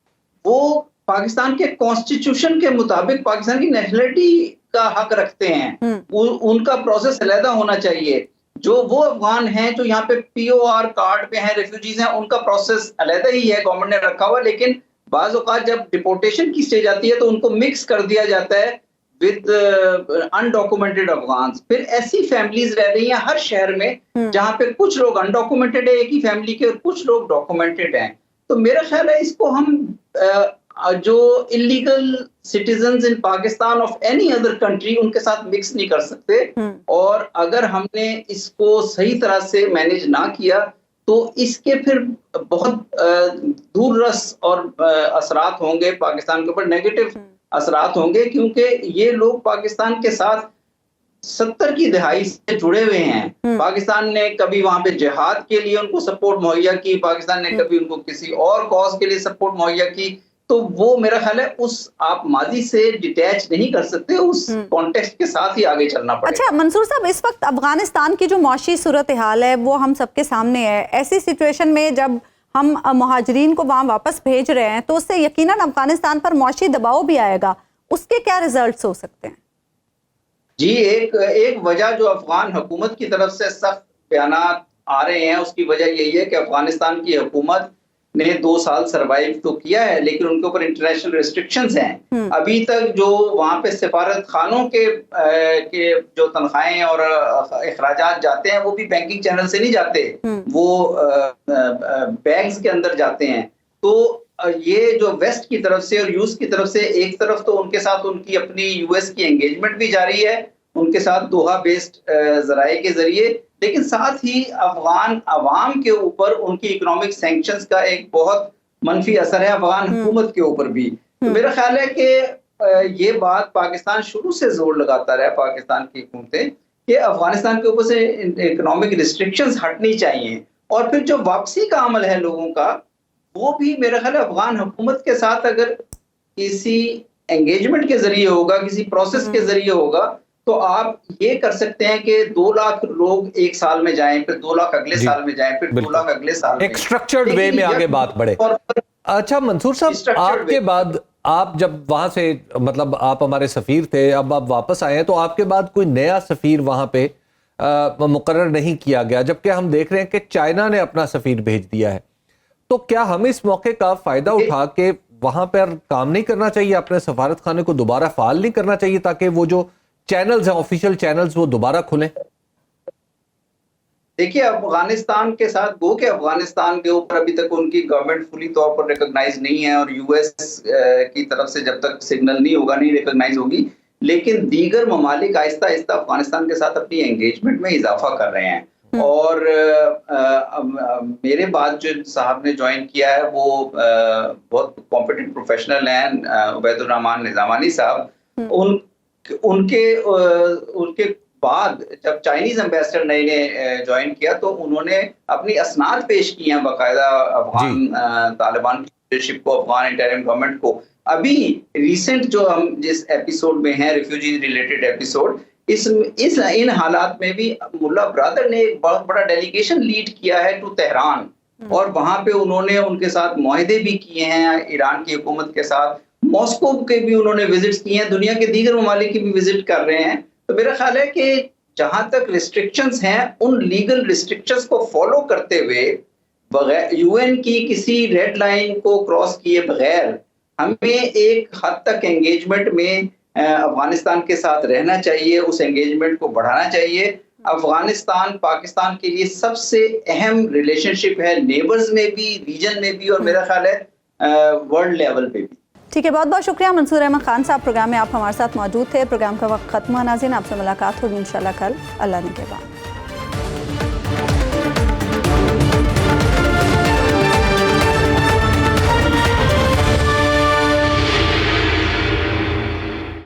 वो पाकिस्तान के कॉन्स्टिट्यूशन के मुताबिक पाकिस्तान की नेशनलिटी का हक रखते हैं। उनका प्रोसेस अलहदा होना चाहिए। जो वो अफगान हैं जो यहाँ पे POR कार्ड पे हैं, रेफ्यूजीज हैं, उनका प्रोसेस अलहदा ही है, गवर्नमेंट ने रखा हुआ। लेकिन बाज़ औक़ात जब डिपोर्टेशन की स्टेज आती है तो उनको मिक्स कर दिया जाता है विद अनडॉक्यूमेंटेड अफगान। फिर ऐसी फैमिलीज रह रही हैं हर शहर में जहाँ पे कुछ लोग अनडॉक्यूमेंटेड है एक ही फैमिली के, और कुछ लोग डॉक्यूमेंटेड हैं। तो मेरा ख्याल है इसको हम जो illegal citizens in Pakistan of any other country, उनके साथ मिक्स नहीं कर सकते। और अगर हमने इसको सही तरह से मैनेज ना किया तो इसके फिर बहुत दूररस और असरात होंगे पाकिस्तान के ऊपर, नेगेटिव असरात होंगे, क्योंकि ये लोग पाकिस्तान के साथ 70 की दहाई से जुड़े हुए हैं। पाकिस्तान ने कभी वहां पे जिहाद के लिए उनको सपोर्ट मुहैया की, पाकिस्तान ने कभी उनको किसी और कॉज के लिए सपोर्ट मुहैया की। तो वो मेरा ख्याल है उस आप माजी से डिटैच नहीं कर सकते, उस कॉन्टेक्स्ट के साथ ही आगे चलना पड़ेगा। अच्छा मंसूर साहब, इस वक्त अफगानिस्तान की जो मौशी सूरत हाल है वो हम सबके सामने है। ऐसी सिचुएशन में जब हम मुहाजिरीन को वहाँ वापस भेज रहे हैं तो उससे यकीनन अफगानिस्तान पर मौशी दबाव भी आएगा, उसके क्या रिजल्ट्स हो सकते हैं? जी, एक वजह जो अफगान हुकूमत की तरफ से सख्त बयानात आ रहे हैं उसकी वजह यही है कि अफगानिस्तान की हुकूमत ने 2 साल सरवाइव तो किया है, लेकिन उनके ऊपर इंटरनेशनल रिस्ट्रिक्शंस हैं। अभी तक जो वहाँ पे सिफारत खानों के जो तनख्वाहें और अखराजात जाते हैं वो भी बैंकिंग चैनल से नहीं जाते, वो बैंक्स के अंदर जाते हैं। तो ये जो वेस्ट की तरफ से और यूएस की तरफ से, एक तरफ तो उनके साथ उनकी अपनी US की एंगेजमेंट भी जारी है, उनके साथ दोहा बेस्ड जराए के जरिए, लेकिन साथ ही अफगान अवाम के ऊपर उनकी इकोनॉमिक सैंक्शंस का एक बहुत मनफी असर है, अफगान हुकूमत के ऊपर भी। तो मेरा ख्याल है कि ये बात पाकिस्तान शुरू से जोर लगाता रहा, पाकिस्तान की हुकूमतें, कि अफगानिस्तान के ऊपर से इकोनॉमिक रिस्ट्रिक्शंस हटनी चाहिए, और फिर जो वापसी का अमल है लोगों का, वो भी मेरा ख्याल है अफगान हुकूमत के साथ अगर किसी एंगेजमेंट के जरिए होगा, किसी प्रोसेस के जरिए होगा, तो आप ये कर सकते हैं कि 2 लाख लोग एक साल में जाएं, फिर 2 लाख अगले साल में जाएं, फिर 2 लाख अगले साल में, एक स्ट्रक्चर्ड वे में आगे बात बढ़े। अच्छा मंसूर साहब, आपके बाद आप जब वहां से, मतलब आप हमारे सफीर थे, अब आप वापस आए हैं, तो आपके बाद कोई नया सफीर वहां पे मुकर्रर नहीं किया गया, जबकि हम देख रहे हैं कि चाइना ने अपना सफीर भेज दिया है। तो क्या हम इस मौके का फायदा उठा के वहां पर काम नहीं करना चाहिए, अपने सफारत खाने को दोबारा फाल नहीं करना चाहिए, ताकि वो जो चैनल्स हैं, ऑफिशियल चैनल्स, वो दोबारा खुलें? देखिए, अफगानिस्तान के साथ अफगानिस्तान के ऊपर अभी तक उनकी गवर्नमेंट फुली तौर पर रिकॉग्नाइज नहीं है, और यूएस की तरफ से जब तक सिग्नल नहीं होगा, नहीं रिकॉग्नाइज होगी। लेकिन दीगर ममालिक आहिस्ता आहिस्ता अफगानिस्तान के साथ अपनी एंगेजमेंट में इजाफा कर रहे हैं, और मेरे बाद जो साहब ने ज्वाइन किया है वो बहुत कॉम्पिटेंट प्रोफेशनल हैं, उबैदुर्रहमान निजामानी साहब। उनके बाद जब चाइनीज एम्बेसडर नए ने ज्वाइन किया, तो उन्होंने अपनी असनाद पेश की हैं बाकायदा अफगान तालिबान की लीडरशिप को, अफगान इंटरिम गवर्नमेंट को। अभी रिसेंट जो हम जिस एपिसोड में हैं, रिफ्यूजी रिलेटेड एपिसोड, इन हालात में भी मुल्ला ब्रदर ने एक बहुत बड़ा डेलीगेशन लीड किया है टू तेहरान, और वहां पे उन्होंने उनके साथ मुआहदे भी किए हैं ईरान की हुकूमत के साथ, मॉस्को के भी उन्होंने विजिट्स किए हैं, दुनिया के दीगर ममालिक की भी विजिट कर रहे हैं। तो मेरा ख्याल है कि जहां तक रिस्ट्रिक्शंस हैं, उन लीगल रिस्ट्रिक्शंस को फॉलो करते हुए, बगैर यूएन की किसी रेड लाइन को क्रॉस किए बगैर, हमें एक हद तक एंगेजमेंट में अफगानिस्तान के साथ रहना चाहिए, उस एंगेजमेंट को बढ़ाना चाहिए। अफगानिस्तान पाकिस्तान के लिए सबसे अहम रिलेशनशिप है, नेबर्स में भी, रीजन में भी, और मेरा ख्याल है वर्ल्ड लेवल पे भी। ठीक है, बहुत बहुत शुक्रिया मंसूर अहमद खान साहब, प्रोग्राम में आप हमारे साथ मौजूद थे। प्रोग्राम का वक्त खत्म हुआ नाज़रीन, आपसे मुलाकात होगी इंशाल्लाह कल, अल्लाह ने के बाद।